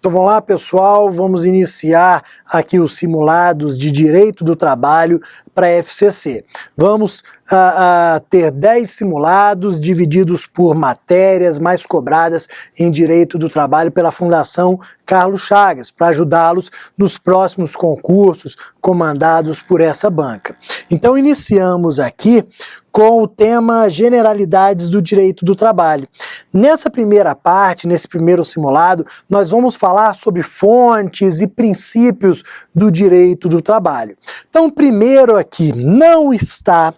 Então vamos lá, pessoal, vamos iniciar aqui os simulados de Direito do Trabalho para a FCC. Vamos ter 10 simulados divididos por matérias mais cobradas em Direito do Trabalho pela Fundação Carlos Chagas, para ajudá-los nos próximos concursos comandados por essa banca. Então iniciamos aqui com o tema Generalidades do Direito do Trabalho. Nessa primeira parte, nesse primeiro simulado, nós vamos falar sobre fontes e princípios do direito do trabalho. Então, primeiro aqui, não está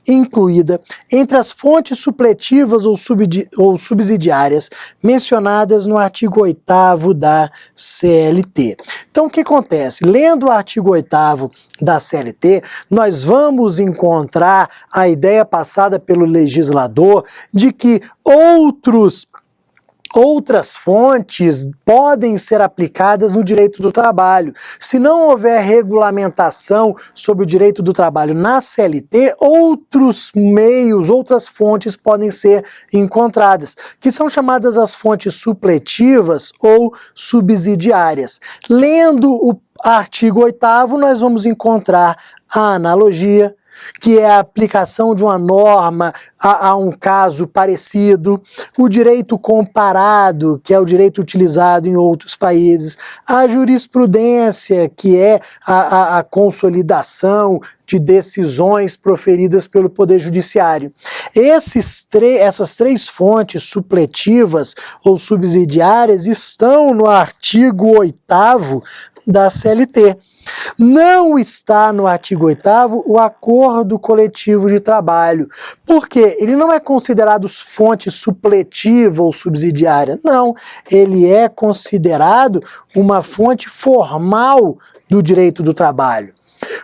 incluída entre as fontes supletivas ou subsidiárias mencionadas no artigo 8º da CLT. Então, o que acontece? Lendo o artigo 8º da CLT, nós vamos encontrar a ideia passada pelo legislador de que outras fontes podem ser aplicadas no direito do trabalho. Se não houver regulamentação sobre o direito do trabalho na CLT, outros meios, outras fontes podem ser encontradas, que são chamadas as fontes supletivas ou subsidiárias. Lendo o artigo 8º, nós vamos encontrar a analogia, que é a aplicação de uma norma a um caso parecido, o direito comparado, que é o direito utilizado em outros países, a jurisprudência, que é a consolidação de decisões proferidas pelo Poder Judiciário. Essas três fontes supletivas ou subsidiárias estão no artigo 8º da CLT. Não está no artigo 8º o acordo coletivo de trabalho. Por quê? Ele não é considerado fonte supletiva ou subsidiária. Não, ele é considerado uma fonte formal do direito do trabalho.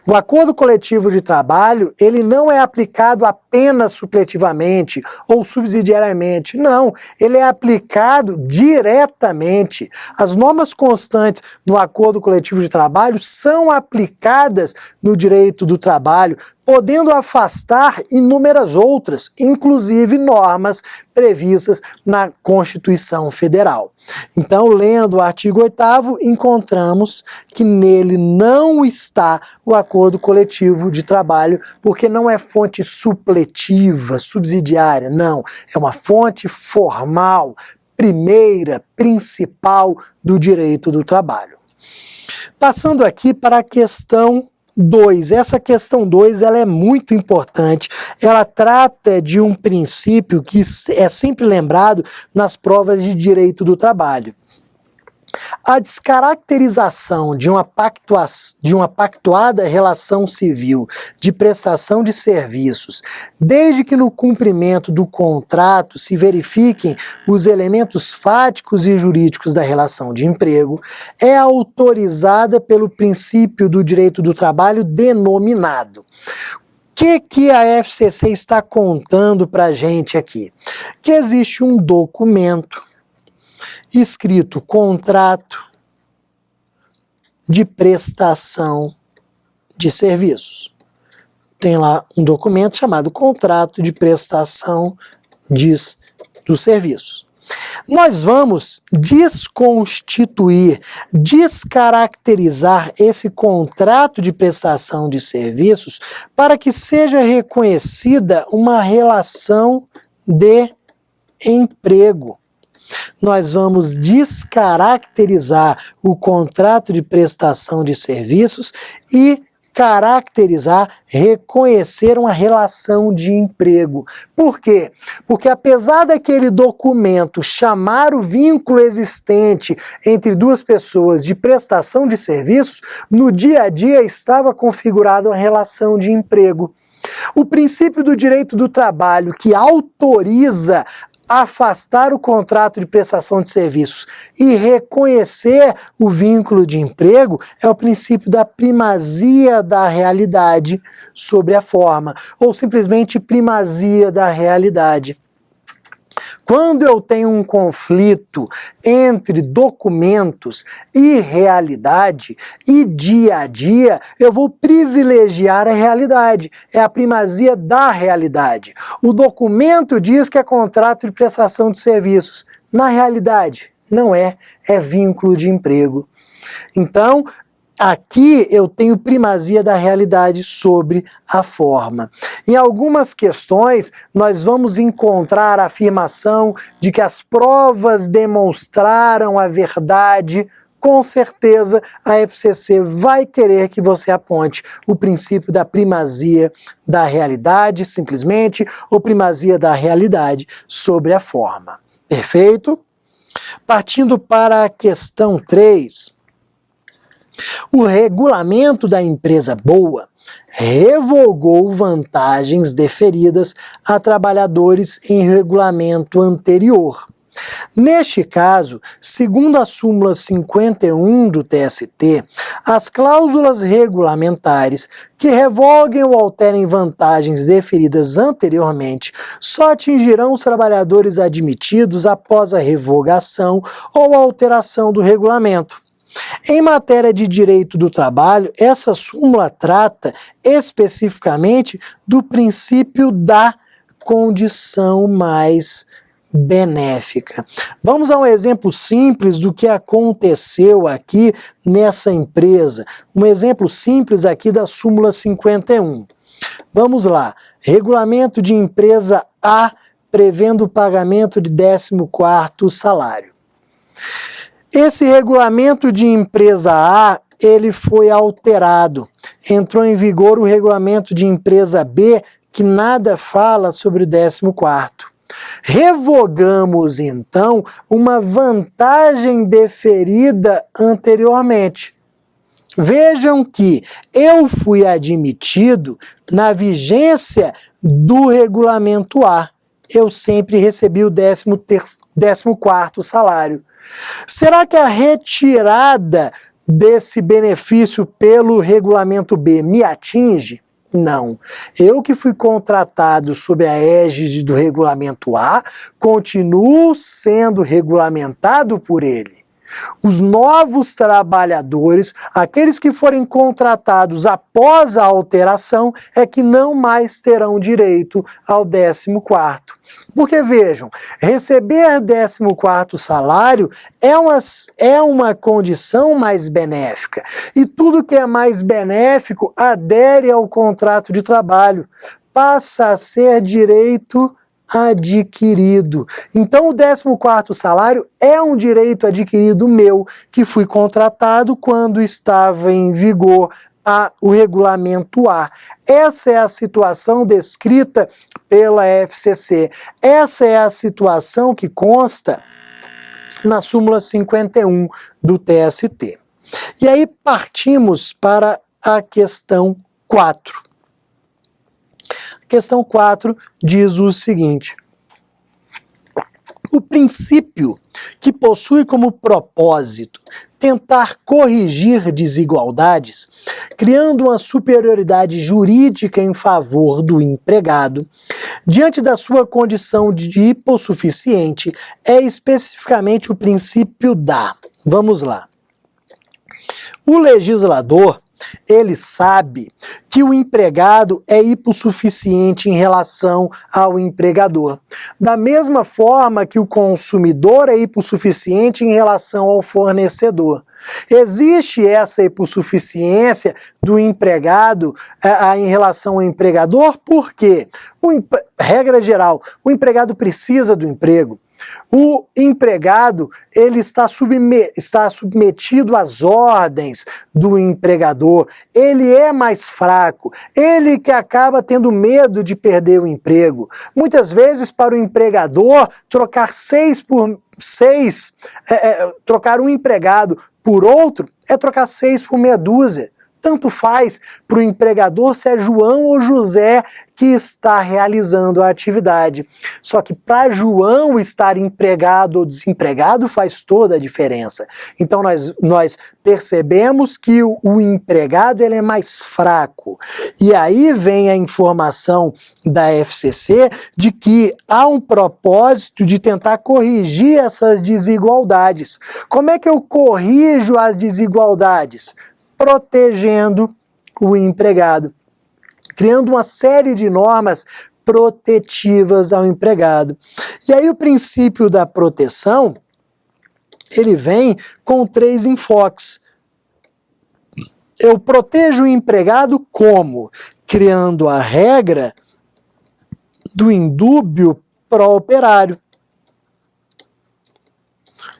O acordo coletivo de trabalho, ele não é aplicado apenas supletivamente ou subsidiariamente, não, ele é aplicado diretamente. As normas constantes no acordo coletivo de trabalho são aplicadas no direito do trabalho, podendo afastar inúmeras outras, inclusive normas previstas na Constituição Federal. Então, lendo o artigo 8º, encontramos que nele não está o acordo coletivo de trabalho, porque não é fonte supletiva, subsidiária, não. É uma fonte formal, primeira, principal do direito do trabalho. Passando aqui para a questão 2. Essa questão 2 ela é muito importante. Ela trata de um princípio que é sempre lembrado nas provas de direito do trabalho. A descaracterização de uma pactuada relação civil de prestação de serviços, desde que no cumprimento do contrato se verifiquem os elementos fáticos e jurídicos da relação de emprego, é autorizada pelo princípio do direito do trabalho denominado. O que a FCC está contando para a gente aqui? Que existe um documento escrito contrato de prestação de serviços. Tem lá um documento chamado contrato de prestação dos serviços. Nós vamos desconstituir, descaracterizar esse contrato de prestação de serviços para que seja reconhecida uma relação de emprego. Nós vamos descaracterizar o contrato de prestação de serviços e caracterizar, reconhecer uma relação de emprego. Por quê? Porque apesar daquele documento chamar o vínculo existente entre duas pessoas de prestação de serviços, no dia a dia estava configurada uma relação de emprego. O princípio do direito do trabalho, que autoriza afastar o contrato de prestação de serviços e reconhecer o vínculo de emprego, é o princípio da primazia da realidade sobre a forma, ou simplesmente primazia da realidade. Quando eu tenho um conflito entre documentos e realidade e dia a dia, eu vou privilegiar a realidade. É a primazia da realidade. O documento diz que é contrato de prestação de serviços. Na realidade, Não é vínculo de emprego. Então, aqui eu tenho primazia da realidade sobre a forma. Em algumas questões, nós vamos encontrar a afirmação de que as provas demonstraram a verdade. Com certeza, a FCC vai querer que você aponte o princípio da primazia da realidade, simplesmente, ou primazia da realidade sobre a forma. Perfeito? Partindo para a questão 3. O regulamento da empresa boa revogou vantagens deferidas a trabalhadores em regulamento anterior. Neste caso, segundo a súmula 51 do TST, as cláusulas regulamentares que revoguem ou alterem vantagens deferidas anteriormente só atingirão os trabalhadores admitidos após a revogação ou alteração do regulamento. Em matéria de direito do trabalho, essa súmula trata especificamente do princípio da condição mais benéfica. Vamos a um exemplo simples do que aconteceu aqui nessa empresa. Um exemplo simples aqui da súmula 51. Vamos lá. Regulamento de empresa A prevendo o pagamento de 14º salário. Esse regulamento de empresa A, ele foi alterado. Entrou em vigor o regulamento de empresa B, que nada fala sobre o 14º. Revogamos, então, uma vantagem deferida anteriormente. Vejam que eu fui admitido na vigência do regulamento A. Eu sempre recebi o 14º salário. Será que a retirada desse benefício pelo regulamento B me atinge? Não. Eu que fui contratado sob a égide do regulamento A, continuo sendo regulamentado por ele. Os novos trabalhadores, aqueles que forem contratados após a alteração, é que não mais terão direito ao 14º. Porque vejam, receber 14º salário é uma condição mais benéfica. E tudo que é mais benéfico adere ao contrato de trabalho. Passa a ser direito adquirido. Então o 14º salário é um direito adquirido meu, que fui contratado quando estava em vigor o regulamento A. Essa é a situação descrita pela FCC. Essa é a situação que consta na súmula 51 do TST. E aí partimos para a questão 4. Questão 4 diz o seguinte: o princípio que possui como propósito tentar corrigir desigualdades, criando uma superioridade jurídica em favor do empregado, diante da sua condição de hipossuficiente, é especificamente o princípio da... Vamos lá. O legislador, ele sabe que o empregado é hipossuficiente em relação ao empregador. Da mesma forma que o consumidor é hipossuficiente em relação ao fornecedor. Existe essa hipossuficiência do empregado em relação ao empregador, porque, regra geral, o empregado precisa do emprego. O empregado, ele está submetido às ordens do empregador, ele é mais fraco, ele que acaba tendo medo de perder o emprego. Muitas vezes, para o empregador, trocar trocar um empregado por outro é trocar 6 por meia dúzia. Tanto faz para o empregador se é João ou José que está realizando a atividade. Só que para João estar empregado ou desempregado faz toda a diferença. Então nós percebemos que o empregado ele é mais fraco. E aí vem a informação da FCC de que há um propósito de tentar corrigir essas desigualdades. Como é que eu corrijo as desigualdades? Protegendo o empregado, criando uma série de normas protetivas ao empregado. E aí o princípio da proteção, ele vem com 3 enfoques. Eu protejo o empregado como? Criando a regra do indúbio pró-operário.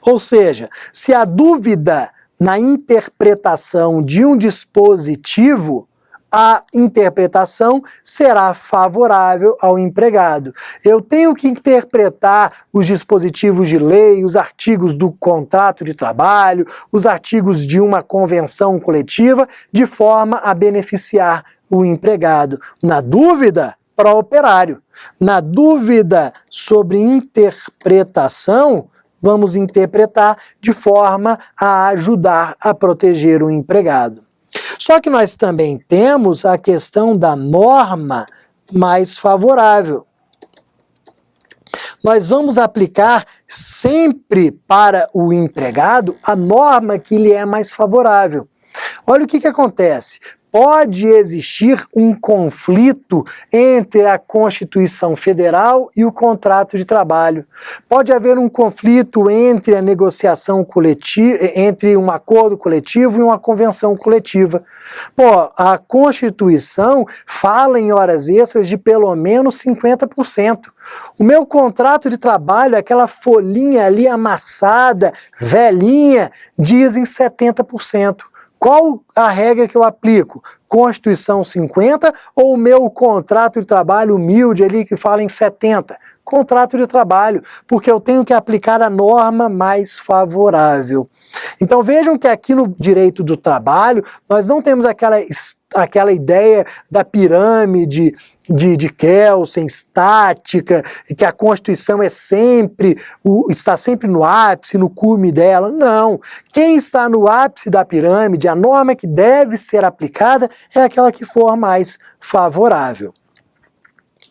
Ou seja, se há dúvida na interpretação de um dispositivo, a interpretação será favorável ao empregado. Eu tenho que interpretar os dispositivos de lei, os artigos do contrato de trabalho, os artigos de uma convenção coletiva, de forma a beneficiar o empregado. Na dúvida, pró-operário. Na dúvida sobre interpretação, vamos interpretar de forma a ajudar a proteger o empregado. Só que nós também temos a questão da norma mais favorável. Nós vamos aplicar sempre para o empregado a norma que lhe é mais favorável. Olha o que acontece. Pode existir um conflito entre a Constituição Federal e o contrato de trabalho. Pode haver um conflito entre a negociação coletiva, entre um acordo coletivo e uma convenção coletiva. A Constituição fala em horas extras de pelo menos 50%. O meu contrato de trabalho, aquela folhinha ali amassada, velhinha, diz em 70%. Qual a regra que eu aplico? Constituição 50 ou o meu contrato de trabalho humilde ali que fala em 70? Contrato de trabalho, porque eu tenho que aplicar a norma mais favorável. Então vejam que aqui no direito do trabalho, nós não temos aquela ideia da pirâmide de Kelsen, estática, e que a Constituição está sempre no ápice, no cume dela. Não. Quem está no ápice da pirâmide, a norma que deve ser aplicada é aquela que for mais favorável.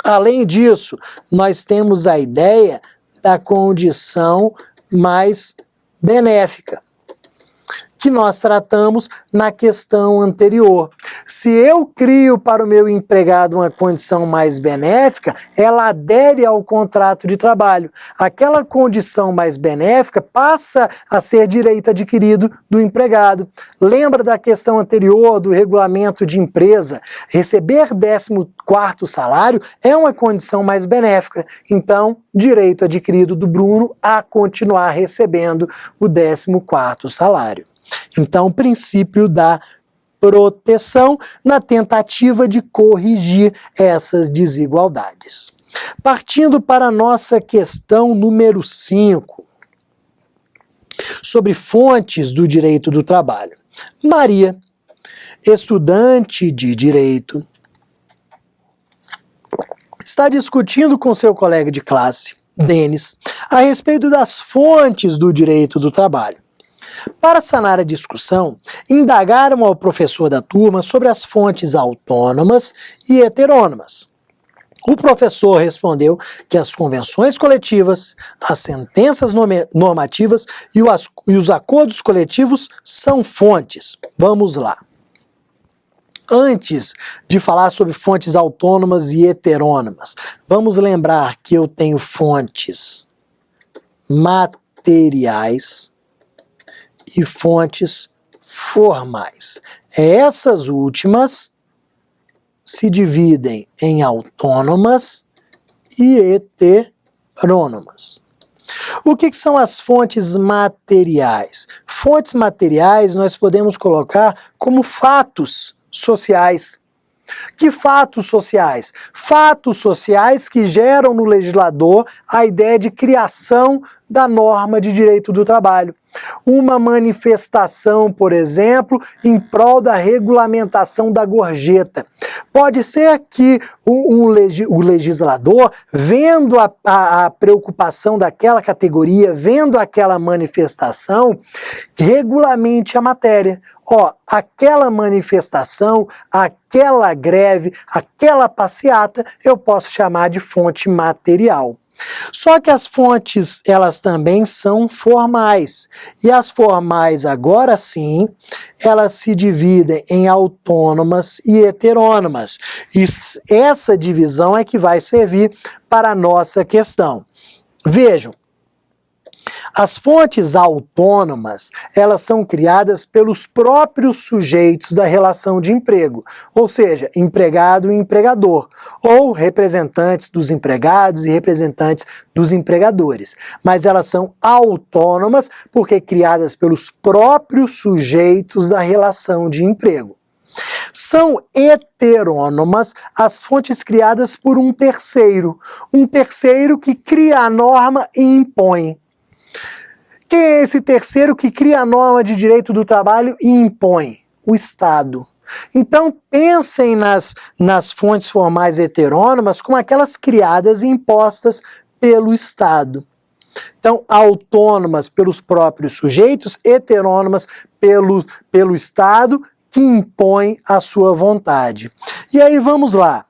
Além disso, nós temos a ideia da condição mais benéfica, que nós tratamos na questão anterior. Se eu crio para o meu empregado uma condição mais benéfica, ela adere ao contrato de trabalho. Aquela condição mais benéfica passa a ser direito adquirido do empregado. Lembra da questão anterior do regulamento de empresa? Receber 14º salário é uma condição mais benéfica. Então, direito adquirido do Bruno a continuar recebendo o 14º salário. Então, o princípio da proteção na tentativa de corrigir essas desigualdades. Partindo para a nossa questão número 5, sobre fontes do direito do trabalho. Maria, estudante de direito, está discutindo com seu colega de classe, Denis, a respeito das fontes do direito do trabalho. Para sanar a discussão, indagaram ao professor da turma sobre as fontes autônomas e heterônomas. O professor respondeu que as convenções coletivas, as sentenças normativas e os acordos coletivos são fontes. Vamos lá. Antes de falar sobre fontes autônomas e heterônomas, vamos lembrar que eu tenho fontes materiais e fontes formais. Essas últimas se dividem em autônomas e heterônomas. O que são as fontes materiais? Fontes materiais nós podemos colocar como fatos sociais. Que fatos sociais? Fatos sociais que geram no legislador a ideia de criação da norma de direito do trabalho. Uma manifestação, por exemplo, em prol da regulamentação da gorjeta. Pode ser que o legislador, vendo a preocupação daquela categoria, vendo aquela manifestação, regulamente a matéria. Aquela manifestação, aquela greve, aquela passeata, eu posso chamar de fonte material. Só que as fontes, elas também são formais. E as formais, agora sim, elas se dividem em autônomas e heterônomas. E essa divisão é que vai servir para a nossa questão. Vejam, As fontes autônomas, elas são criadas pelos próprios sujeitos da relação de emprego, ou seja, empregado e empregador, ou representantes dos empregados e representantes dos empregadores. Mas elas são autônomas porque criadas pelos próprios sujeitos da relação de emprego. São heterônomas as fontes criadas por um terceiro que cria a norma e impõe. Quem é esse terceiro que cria a norma de direito do trabalho e impõe? O Estado. Então pensem nas fontes formais heterônomas como aquelas criadas e impostas pelo Estado. Então, autônomas pelos próprios sujeitos, heterônomas pelo Estado, que impõe a sua vontade. E aí vamos lá.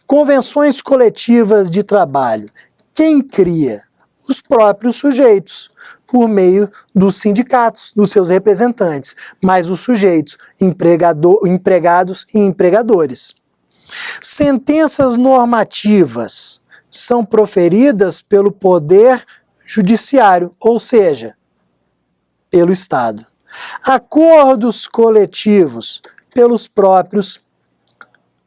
Convenções coletivas de trabalho. Quem cria? Os próprios sujeitos, por meio dos sindicatos, dos seus representantes, mas os sujeitos, empregados e empregadores. Sentenças normativas são proferidas pelo Poder Judiciário, ou seja, pelo Estado. Acordos coletivos pelos próprios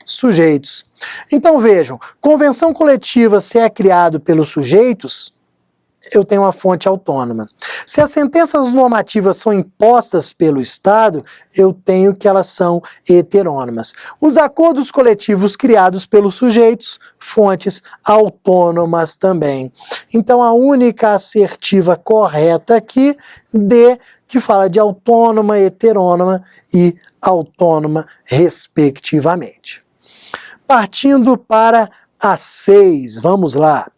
sujeitos. Então vejam, convenção coletiva se é criado pelos sujeitos, eu tenho uma fonte autônoma. Se as sentenças normativas são impostas pelo Estado, eu tenho que elas são heterônomas. Os acordos coletivos criados pelos sujeitos, fontes autônomas também. Então a única assertiva correta aqui, D, que fala de autônoma, heterônoma e autônoma, respectivamente. Partindo para a 6, vamos lá.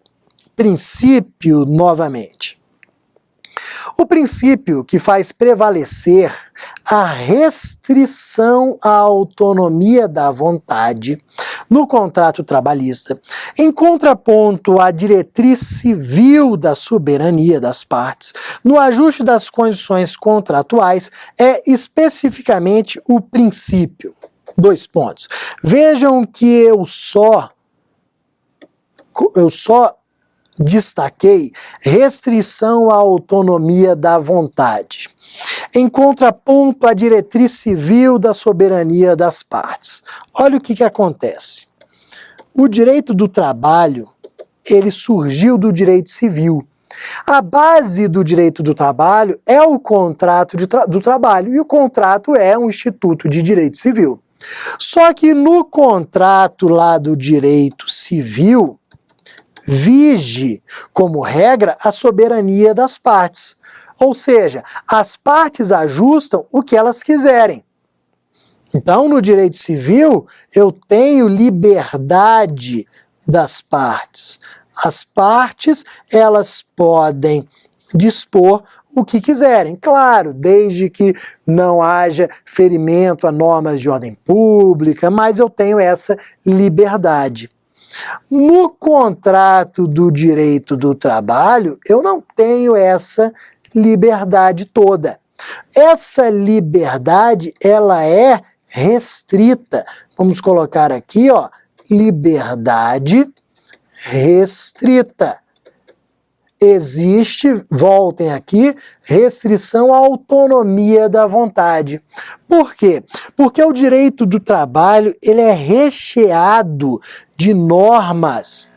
Princípio novamente. O princípio que faz prevalecer a restrição à autonomia da vontade no contrato trabalhista, em contraponto à diretriz civil da soberania das partes, no ajuste das condições contratuais, é especificamente o princípio. 2 pontos. Vejam que eu só destaquei restrição à autonomia da vontade, em contraponto à diretriz civil da soberania das partes. Olha o que acontece. O direito do trabalho, ele surgiu do direito civil. A base do direito do trabalho é o contrato do trabalho, e o contrato é um instituto de direito civil. Só que no contrato lá do direito civil, vige, como regra, a soberania das partes. Ou seja, as partes ajustam o que elas quiserem. Então, no direito civil, eu tenho liberdade das partes. As partes, elas podem dispor o que quiserem. Claro, desde que não haja ferimento a normas de ordem pública, mas eu tenho essa liberdade. No contrato do direito do trabalho, eu não tenho essa liberdade toda. Essa liberdade, ela é restrita. Vamos colocar aqui, ó, liberdade restrita. Existe, voltem aqui, restrição à autonomia da vontade. Por quê? Porque o direito do trabalho, ele é recheado de normas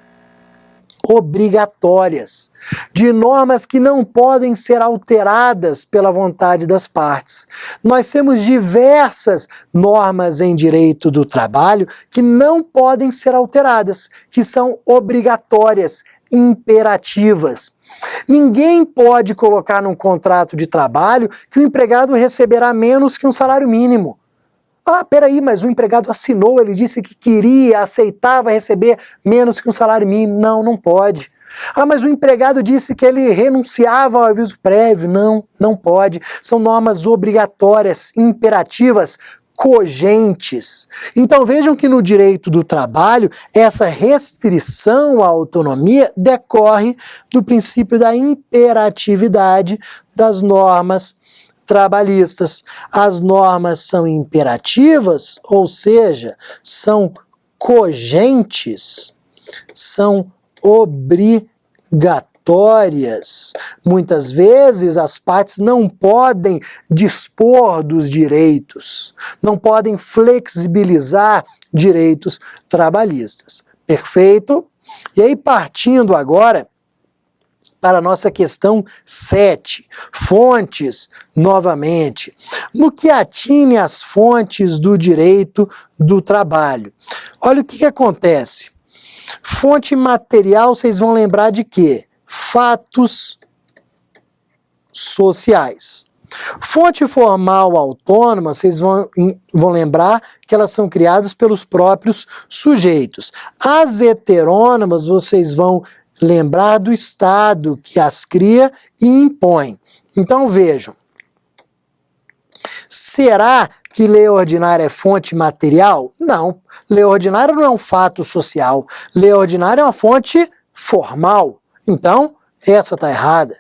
obrigatórias, de normas que não podem ser alteradas pela vontade das partes. Nós temos diversas normas em direito do trabalho que não podem ser alteradas, que são obrigatórias, imperativas. Ninguém pode colocar num contrato de trabalho que o empregado receberá menos que um salário mínimo. Ah, peraí, mas o empregado assinou, ele disse que queria, aceitava receber menos que um salário mínimo. Não, não pode. Ah, mas o empregado disse que ele renunciava ao aviso prévio. Não, não pode. São normas obrigatórias, imperativas, cogentes. Então vejam que no direito do trabalho, essa restrição à autonomia decorre do princípio da imperatividade das normas trabalhistas. As normas são imperativas, ou seja, são cogentes, são obrigatórias. obrigatórias. Muitas vezes as partes não podem dispor dos direitos, não podem flexibilizar direitos trabalhistas. Perfeito? E aí, partindo agora para a nossa questão 7, fontes, novamente. No que atine às fontes do direito do trabalho. Olha o que acontece. Fonte material, vocês vão lembrar de quê? Fatos sociais. Fonte formal autônoma, vocês vão lembrar que elas são criadas pelos próprios sujeitos. As heterônomas, vocês vão lembrar do Estado que as cria e impõe. Então vejam, será que lei ordinária é fonte material? Não, lei ordinária não é um fato social, lei ordinária é uma fonte formal. Então, essa está errada.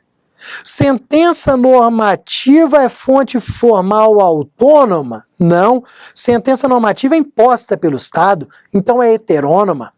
Sentença normativa é fonte formal autônoma? Não, sentença normativa é imposta pelo Estado, então é heterônoma.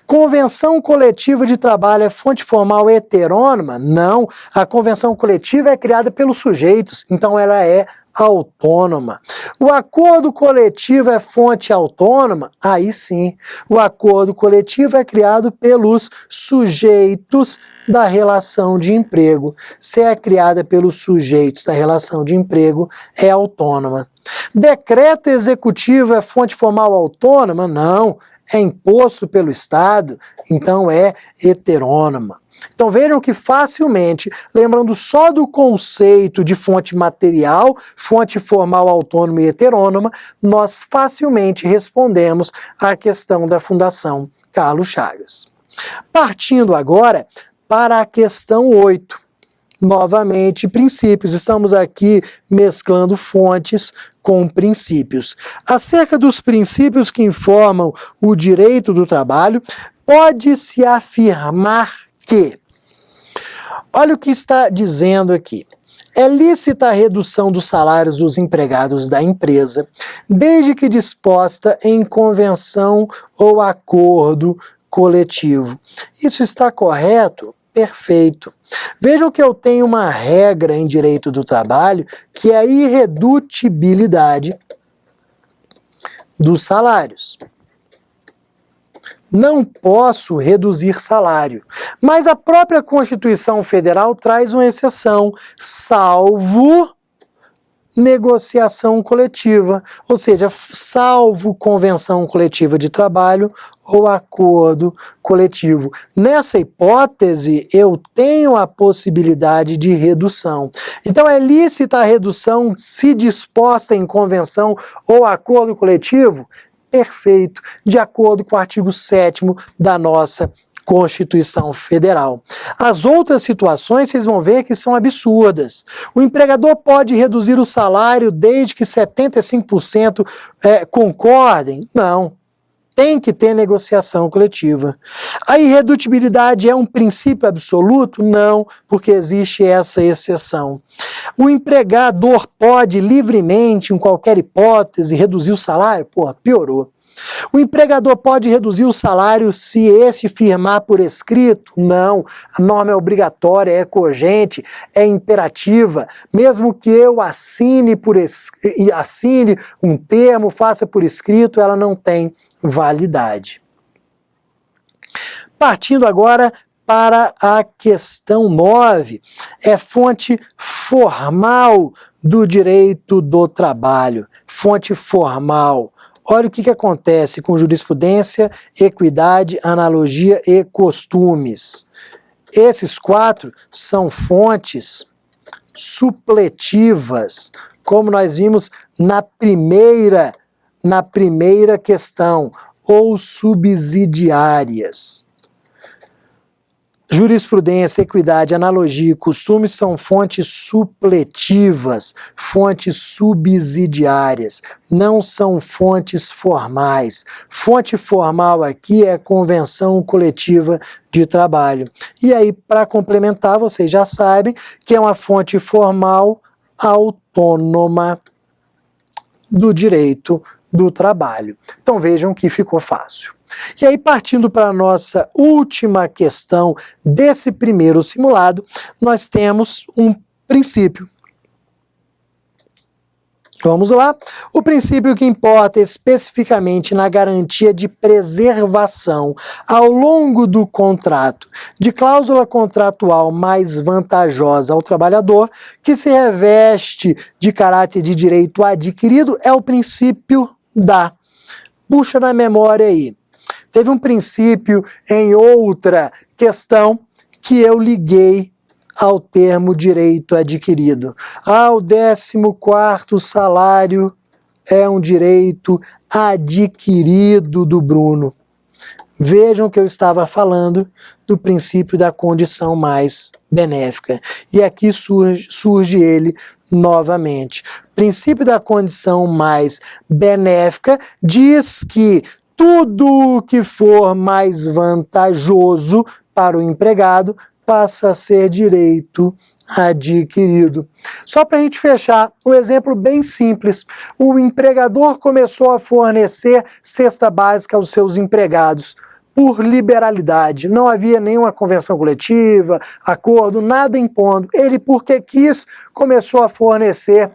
Convenção coletiva de trabalho é fonte formal heterônoma? Não, a convenção coletiva é criada pelos sujeitos, então ela é autônoma. O acordo coletivo é fonte autônoma? Aí sim, o acordo coletivo é criado pelos sujeitos da relação de emprego. Se é criada pelos sujeitos da relação de emprego, é autônoma. Decreto executivo é fonte formal autônoma? Não, é imposto pelo Estado, então é heterônoma. Então vejam que facilmente, lembrando só do conceito de fonte material, fonte formal autônoma e heterônoma, nós facilmente respondemos à questão da Fundação Carlos Chagas. Partindo agora para a questão 8. Novamente, princípios. Estamos aqui mesclando fontes com princípios. Acerca dos princípios que informam o direito do trabalho, pode-se afirmar que, olha o que está dizendo aqui, é lícita a redução dos salários dos empregados da empresa, desde que disposta em convenção ou acordo coletivo. Isso está correto? Perfeito. Vejam que eu tenho uma regra em direito do trabalho que é a irredutibilidade dos salários. Não posso reduzir salário, mas a própria Constituição Federal traz uma exceção, salvo negociação coletiva, ou seja, salvo convenção coletiva de trabalho ou acordo coletivo. Nessa hipótese, eu tenho a possibilidade de redução. Então, é lícita a redução se disposta em convenção ou acordo coletivo? Perfeito, de acordo com o artigo 7º da nossa Constituição Federal. As outras situações, vocês vão ver que são absurdas. O empregador pode reduzir o salário desde que 75% concordem? Não. Tem que ter negociação coletiva. A irredutibilidade é um princípio absoluto? Não, porque existe essa exceção. O empregador pode livremente, em qualquer hipótese, reduzir o salário? Pô, piorou. O empregador pode reduzir o salário se este firmar por escrito? Não, a norma é obrigatória, é cogente, é imperativa. Mesmo que eu assine um termo, faça por escrito, ela não tem validade. Partindo agora para a questão 9, é fonte formal do direito do trabalho. Fonte formal. Olha o que acontece com jurisprudência, equidade, analogia e costumes. Esses 4 são fontes supletivas, como nós vimos na primeira questão, ou subsidiárias. Jurisprudência, equidade, analogia e costumes são fontes supletivas, fontes subsidiárias, não são fontes formais. Fonte formal aqui é convenção coletiva de trabalho. E aí, para complementar, vocês já sabem que é uma fonte formal autônoma do direito do trabalho. Então vejam que ficou fácil. E aí, partindo para a nossa última questão desse primeiro simulado, nós temos um princípio. Vamos lá. O princípio que importa especificamente na garantia de preservação ao longo do contrato de cláusula contratual mais vantajosa ao trabalhador, que se reveste de caráter de direito adquirido, é o princípio da. Puxa na memória aí. Teve um princípio em outra questão que eu liguei ao termo direito adquirido. O 14º salário é um direito adquirido do Bruno. Vejam que eu estava falando do princípio da condição mais benéfica. E aqui surge ele novamente. O princípio da condição mais benéfica diz que tudo que for mais vantajoso para o empregado passa a ser direito adquirido. Só para a gente fechar, um exemplo bem simples. O empregador começou a fornecer cesta básica aos seus empregados por liberalidade. Não havia nenhuma convenção coletiva, acordo, nada impondo. Ele, porque quis, começou a fornecer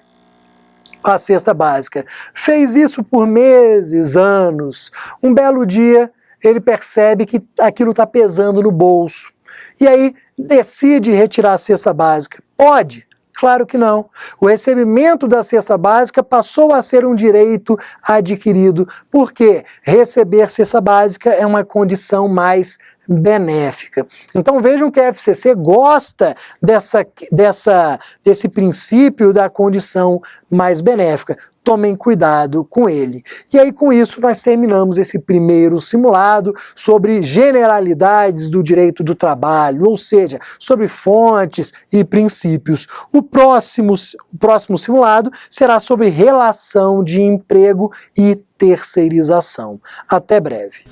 a cesta básica. Fez isso por meses, anos. Um belo dia, ele percebe que aquilo está pesando no bolso. E aí decide retirar a cesta básica. Pode? Claro que não. O recebimento da cesta básica passou a ser um direito adquirido, porque receber cesta básica é uma condição mais benéfica. Então vejam que a FCC gosta desse princípio da condição mais benéfica. Tomem cuidado com ele. E aí, com isso, nós terminamos esse primeiro simulado sobre generalidades do direito do trabalho, ou seja, sobre fontes e princípios. O próximo simulado será sobre relação de emprego e terceirização. Até breve.